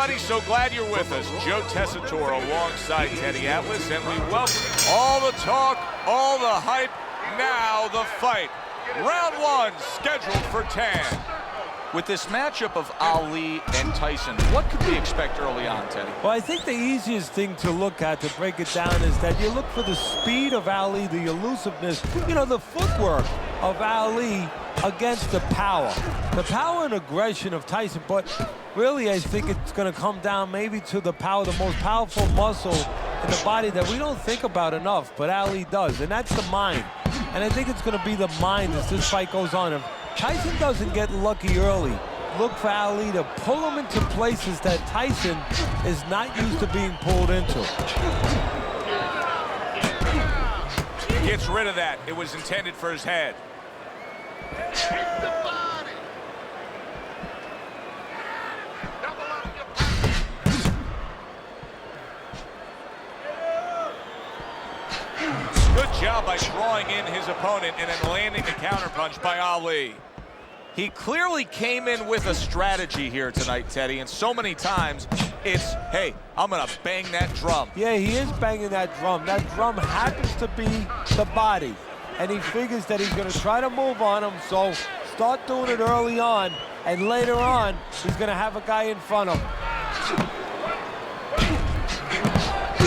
everybody. So glad you're with us. Joe Tessitore alongside Teddy Atlas, and we welcome all the talk, all the hype, now the fight. Round one, scheduled for 10. With this matchup of Ali and Tyson, what could we expect early on, Teddy? Well, I think the easiest thing to look at, to break it down, is that you look for the speed of Ali, the elusiveness, you know, the footwork of Ali against the power. The power and aggression of Tyson, but really I think it's going to come down maybe to the power, the most powerful muscle in the body that we don't think about enough, but Ali does, and that's the mind. And I think it's going to be the mind as this fight goes on. If Tyson doesn't get lucky early, look for Ali to pull him into places that Tyson is not used to being pulled into. Gets rid of that. It was intended for his head. Good job by drawing in his opponent and then landing the counterpunch by Ali. He clearly came in with a strategy here tonight, Teddy, and so many times it's, hey, I'm gonna bang that drum. Yeah, he is banging that drum. That drum happens to be the body, and he figures that he's gonna try to move on him, so start doing it early on, and later on, he's gonna have a guy in front of him.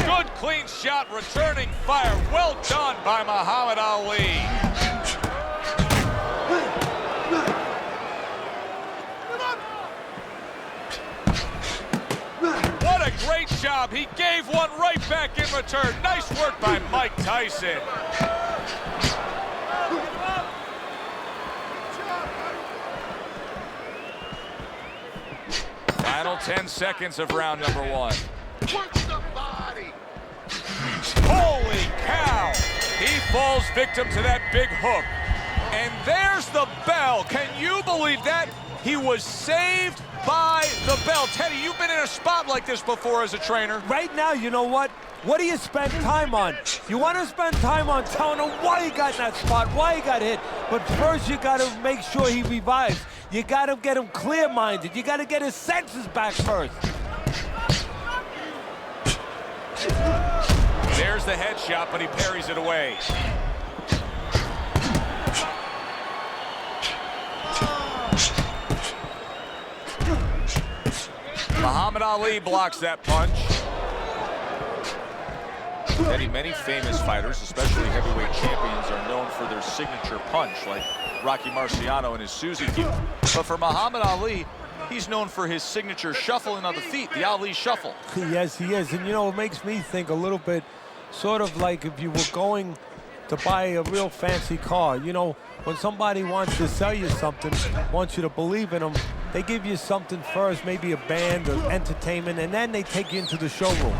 Good clean shot, returning fire. Well done by Muhammad Ali. What a great job. He gave one right back in return. Nice work by Mike Tyson. Final 10 seconds of round number one. Holy cow! He falls victim to that big hook. And there's the bell. Can you believe that? He was saved by the bell. Teddy, you've been in a spot like this before as a trainer. Right now, you know what? What do you spend time on? You want to spend time on telling him why he got in that spot, why he got hit. But first, you got to make sure he revives. You got to get him clear-minded. You got to get his senses back first. There's the headshot, but he parries it away. Muhammad Ali blocks that punch. Many famous fighters, especially heavyweight champions, are known for their signature punch, like Rocky Marciano and his Susie kick. But for Muhammad Ali, he's known for his signature shuffling on the feet, the Ali shuffle. Yes, he is. And, you know, it makes me think a little bit sort of like if you were going to buy a real fancy car. You know, when somebody wants to sell you something, wants you to believe in them, they give you something first, maybe a band or entertainment, and then they take you into the showroom.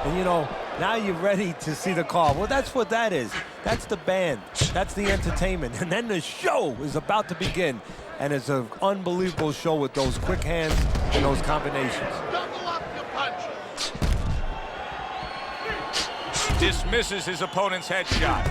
And, you know, now you're ready to see the car. Well, that's what that is. That's the band. That's the entertainment. And then the show is about to begin. And it's an unbelievable show with those quick hands and those combinations. Double up your punch. Dismisses his opponent's headshot.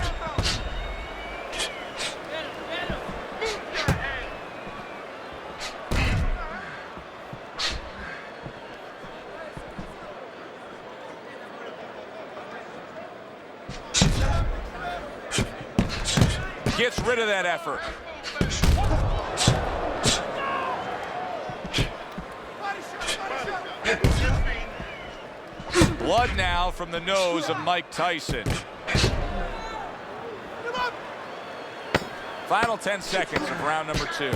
Gets rid of that effort. Blood now from the nose of Mike Tyson. Final 10 seconds of round number two.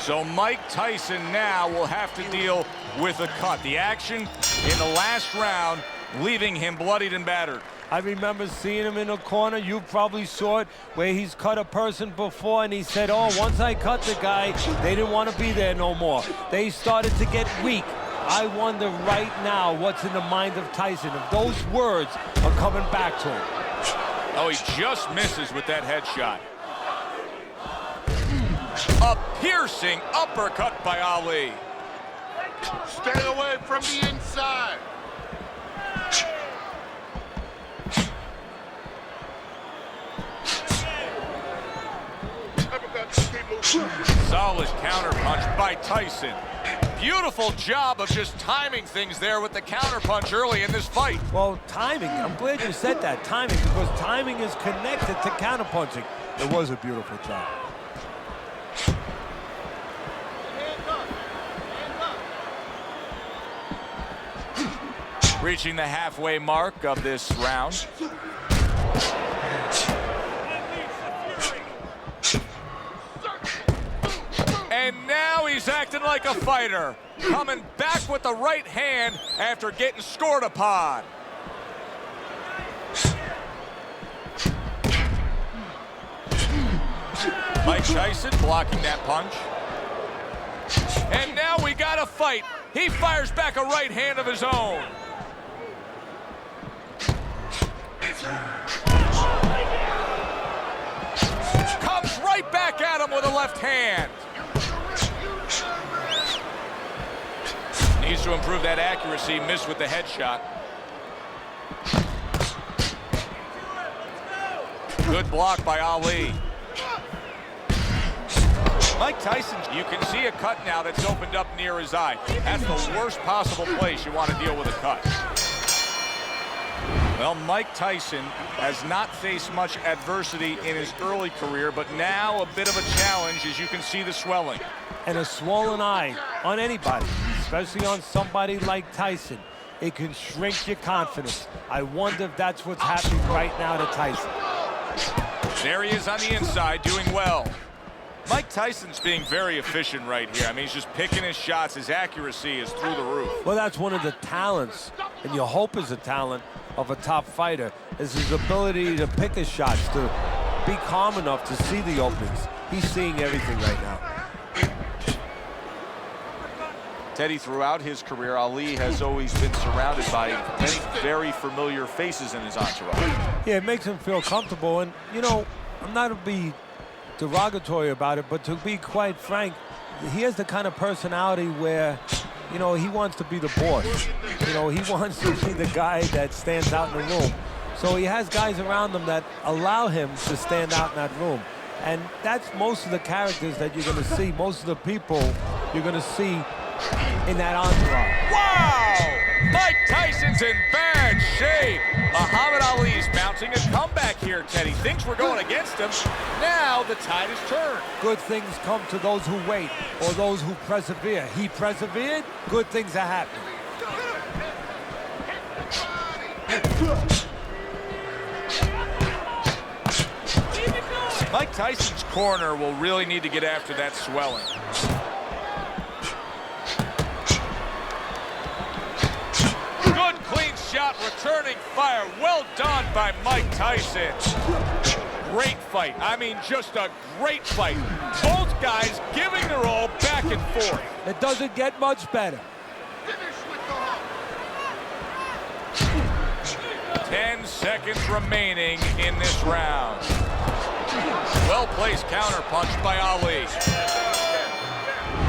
So Mike Tyson now will have to deal with a cut. The action in the last round leaving him bloodied and battered. I remember seeing him in a corner. You probably saw it, where he's cut a person before, and he said, oh, once I cut the guy, they didn't want to be there no more. They started to get weak. I wonder right now what's in the mind of Tyson, if those words are coming back to him. Oh, he just misses with that headshot. A piercing uppercut by Ali. Stay away from the inside. Uppercut, keep Solid counterpunch by Tyson. Beautiful job of just timing things there with the counterpunch early in this fight. Well, timing, I'm glad you said that, timing, because timing is connected to counterpunching. It was a beautiful job. Reaching the halfway mark of this round. And now he's acting like a fighter, coming back with the right hand after getting scored upon. Mike Tyson blocking that punch. And now we got a fight. He fires back a right hand of his own. Comes right back at him with a left hand. Needs to improve that accuracy. Missed with the headshot. Good block by Ali. Mike Tyson, you can see a cut now that's opened up near his eye. That's the worst possible place you want to deal with a cut. Well, Mike Tyson has not faced much adversity in his early career, but now a bit of a challenge, as you can see the swelling. And a swollen eye on anybody, especially on somebody like Tyson, it can shrink your confidence. I wonder if that's what's happening right now to Tyson. There he is on the inside, doing well. Mike Tyson's being very efficient right here. I mean, he's just picking his shots. His accuracy is through the roof. Well, that's one of the talents, and you hope is a talent of a top fighter, is his ability to pick his shots, to be calm enough to see the openings. He's seeing everything right now. Teddy, throughout his career, Ali has always been surrounded by many very familiar faces in his entourage. Yeah, it makes him feel comfortable. And, you know, I'm not to be derogatory about it, but to be quite frank, he has the kind of personality where, you know, he wants to be the boss. You know, he wants to be the guy that stands out in the room. So he has guys around him that allow him to stand out in that room. And that's most of the characters that you're going to see, most of the people you're going to see in that entourage. Wow! Mike Tyson's in bad shape. Muhammad Ali's mounting a comeback here, Teddy. Things were going against him. Now the tide has turned. Good things come to those who wait or those who persevere. He persevered, good things are happening. Mike Tyson's corner will really need to get after that swelling. Good clean shot, returning fire. Well done by Mike Tyson. Great fight. I mean, just a great fight. Both guys giving their all back and forth. It doesn't get much better. 10 seconds remaining in this round. Well-placed counterpunch by Ali.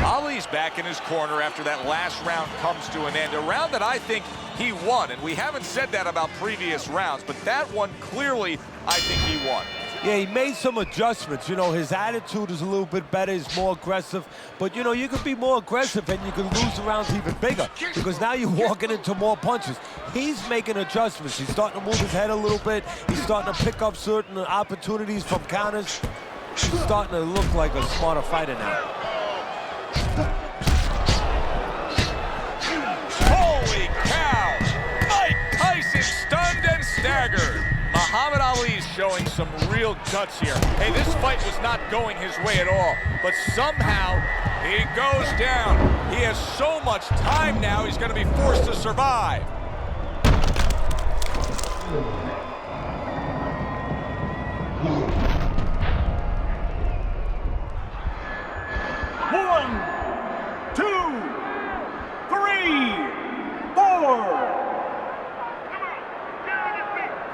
Ali's back in his corner after that last round comes to an end. A round that I think he won, and we haven't said that about previous rounds, but that one clearly I think he won. Yeah, he made some adjustments. You know, his attitude is a little bit better. He's more aggressive. But, you know, you can be more aggressive and you can lose the rounds even bigger because now you're walking into more punches. He's making adjustments. He's starting to move his head a little bit. He's starting to pick up certain opportunities from counters. He's starting to look like a smarter fighter now. Holy cow! Mike Tyson stunned and staggered. Muhammad Ali's showing some real guts here. Hey, this fight was not going his way at all, but somehow he goes down. He has so much time now, he's going to be forced to survive. One, two, three, four.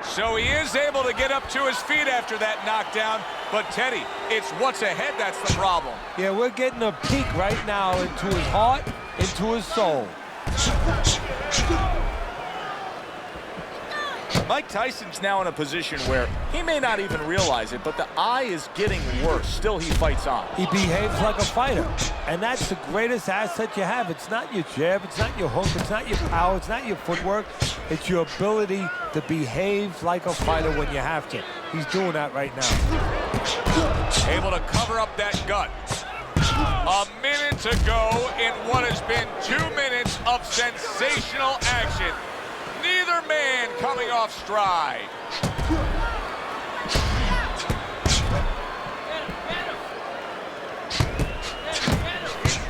So he is able to get up to his feet after that knockdown, but Teddy, it's what's ahead that's the problem. Yeah, we're getting a peek right now into his heart, into his soul. Mike Tyson's now in a position where he may not even realize it, but the eye is getting worse. Still, he fights on. He behaves like a fighter, and that's the greatest asset you have. It's not your jab, it's not your hook, it's not your power, it's not your footwork. It's your ability to behave like a fighter when you have to. He's doing that right now. Able to cover up that gut. A minute to go in what has been 2 minutes of sensational action. Neither man coming off stride.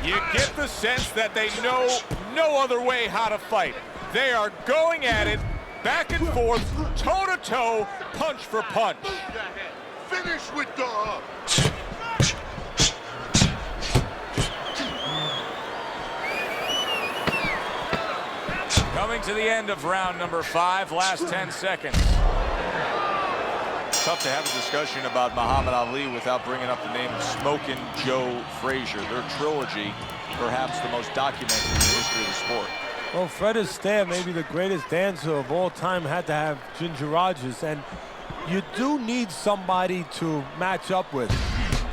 You get the sense that they know no other way how to fight. They are going at it, back and forth, toe-to-toe, punch for punch. Finish with the hook. Coming to the end of round number 5, last 10 seconds. Tough to have a discussion about Muhammad Ali without bringing up the name of Smokin' Joe Frazier. Their trilogy, perhaps the most documented in the history of the sport. Well, Fred Astaire, maybe the greatest dancer of all time, had to have Ginger Rogers, and you do need somebody to match up with,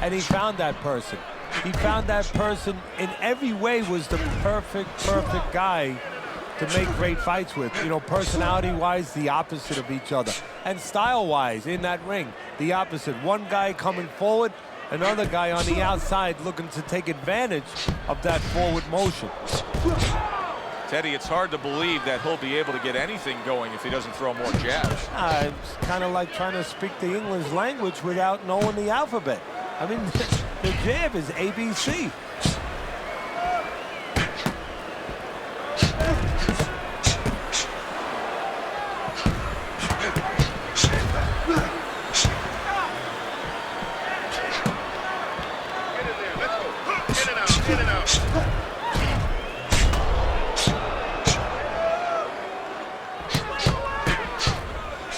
and he found that person. He found that person in every way, was the perfect guy to make great fights with. You know, personality-wise, the opposite of each other. And style-wise, in that ring, the opposite. One guy coming forward, another guy on the outside looking to take advantage of that forward motion. Teddy, it's hard to believe that he'll be able to get anything going if he doesn't throw more jabs. It's kind of like trying to speak the English language without knowing the alphabet. I mean, the jab is ABC.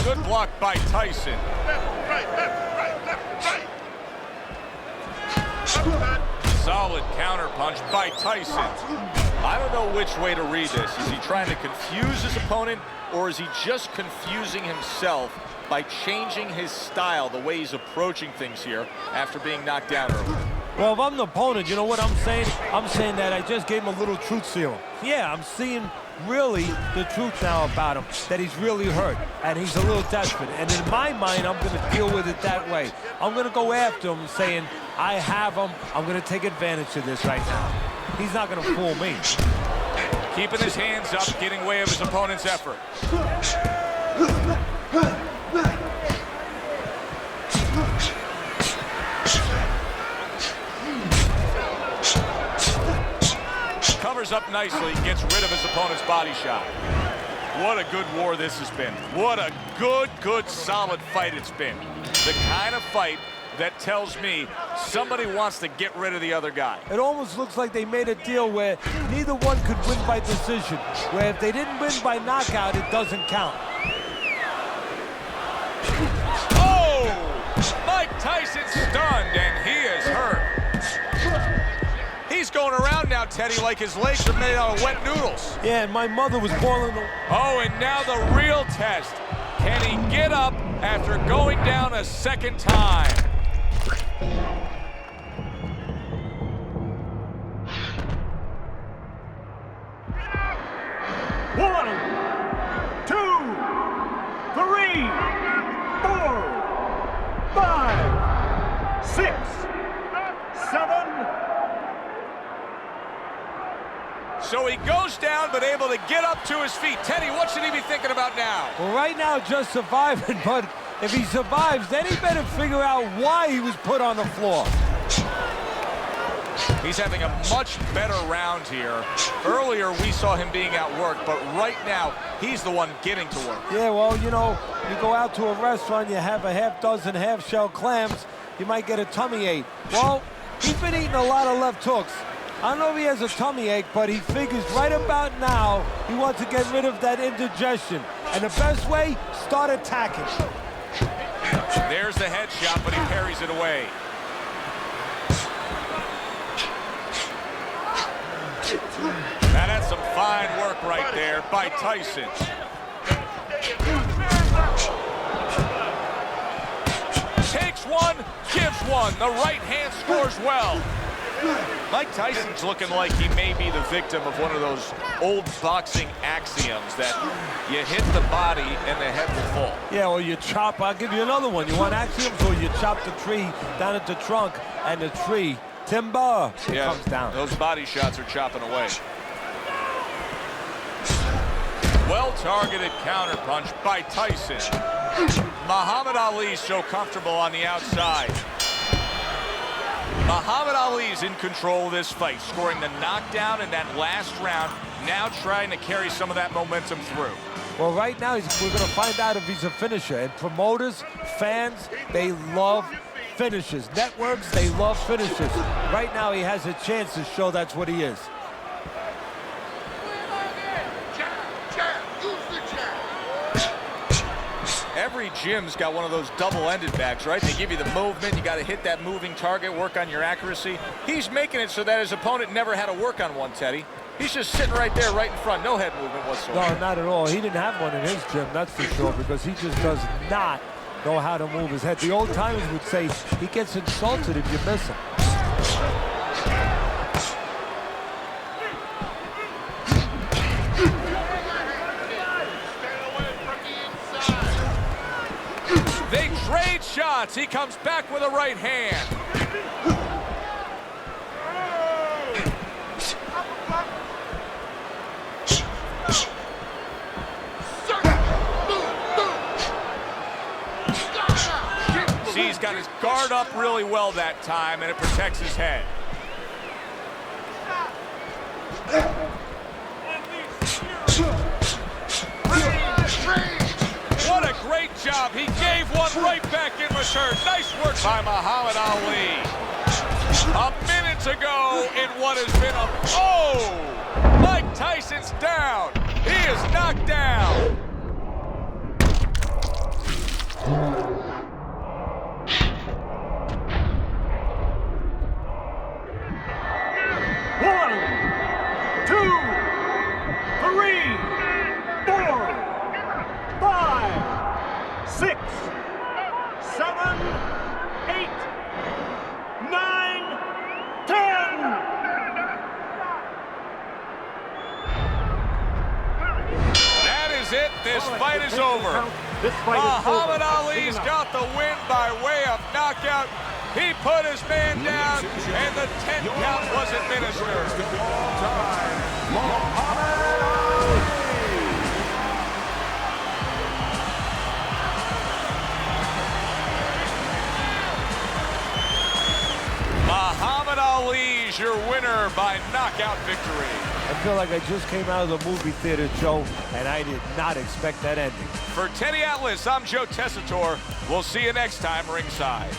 Good block by Tyson. Left, right, left, right, left, right. Solid counter punch by Tyson. I don't know which way to read this. Is he trying to confuse his opponent, or is he just confusing himself by changing his style, the way he's approaching things here after being knocked down earlier? Well, if I'm the opponent, you know what I'm saying? I'm saying that I just gave him a little truth serum. Yeah, I'm seeing really the truth now about him, that he's really hurt, and he's a little desperate. And in my mind, I'm going to deal with it that way. I'm going to go after him saying, I have him. I'm going to take advantage of this right now. He's not going to fool me. Keeping his hands up, getting way of his opponent's effort. Covers up nicely, gets rid of his opponent's body shot. What a good war this has been. What a good, solid fight it's been. The kind of fight that tells me somebody wants to get rid of the other guy. It almost looks like they made a deal where neither one could win by decision, where if they didn't win by knockout, it doesn't count. Oh! Mike Tyson's stunned, and he is hurt. He's going around now, Teddy, like his legs are made out of wet noodles. Yeah, and my mother was boiling the... Oh, and now the real test. Can he get up after going down a second time? One, two, three, 4, 5, 6, 7. So he goes down, but able to get up to his feet. Teddy, what should he be thinking about now? Well, right now, just surviving, but if he survives, then he better figure out why he was put on the floor. He's having a much better round here. Earlier, we saw him being outworked, but right now, he's the one getting to work. Yeah, well, you know, you go out to a restaurant, you have a half dozen half-shell clams, you might get a tummy ache. Well, he's been eating a lot of left hooks. I don't know if he has a tummy ache, but he figures right about now he wants to get rid of that indigestion. And the best way, start attacking. There's the headshot, but he parries it away. Now that's some fine work right there by Tyson. takes one, gives one. The right hand scores well. Mike Tyson's looking like he may be the victim of one of those old boxing axioms that you hit the body and the head will fall. Yeah, or you chop. I'll give you another one. You want axioms, or you chop the tree down at the trunk, and the tree, timber, it comes down. Those body shots are chopping away. Well-targeted counterpunch by Tyson. Muhammad Ali so comfortable on the outside. Muhammad Ali's in control of this fight, scoring the knockdown in that last round, now trying to carry some of that momentum through. Well, right now, we're going to find out if he's a finisher. And promoters, fans, they love finishes. Networks, they love finishes. Right now, he has a chance to show that's what he is. Every gym's got one of those double-ended bags, right? They give you the movement. You got to hit that moving target, work on your accuracy. He's making it so that his opponent never had to work on one, Teddy. He's just sitting right there, right in front. No head movement whatsoever. No, not at all. He didn't have one in his gym, that's for sure, because he just does not know how to move his head. The old timers would say he gets insulted if you miss him. They trade shots. He comes back with a right hand. See, he's got his guard up really well that time, and it protects his head. What a great job. He gave one right back in return. Nice work by Muhammad Ali. A minute to go in what has been a... Oh! Mike Tyson's down. He is knocked down. One, two, three, four, 5, 6, 7, 8, 9, 10. That is it. This fight is over. Muhammad Ali's got the win by way of knockout. He put his man down, and the 10 count was administered. Muhammad Ali's your winner by knockout victory. I feel like I just came out of the movie theater, Joe, and I did not expect that ending. For Teddy Atlas, I'm Joe Tessitore. We'll see you next time ringside.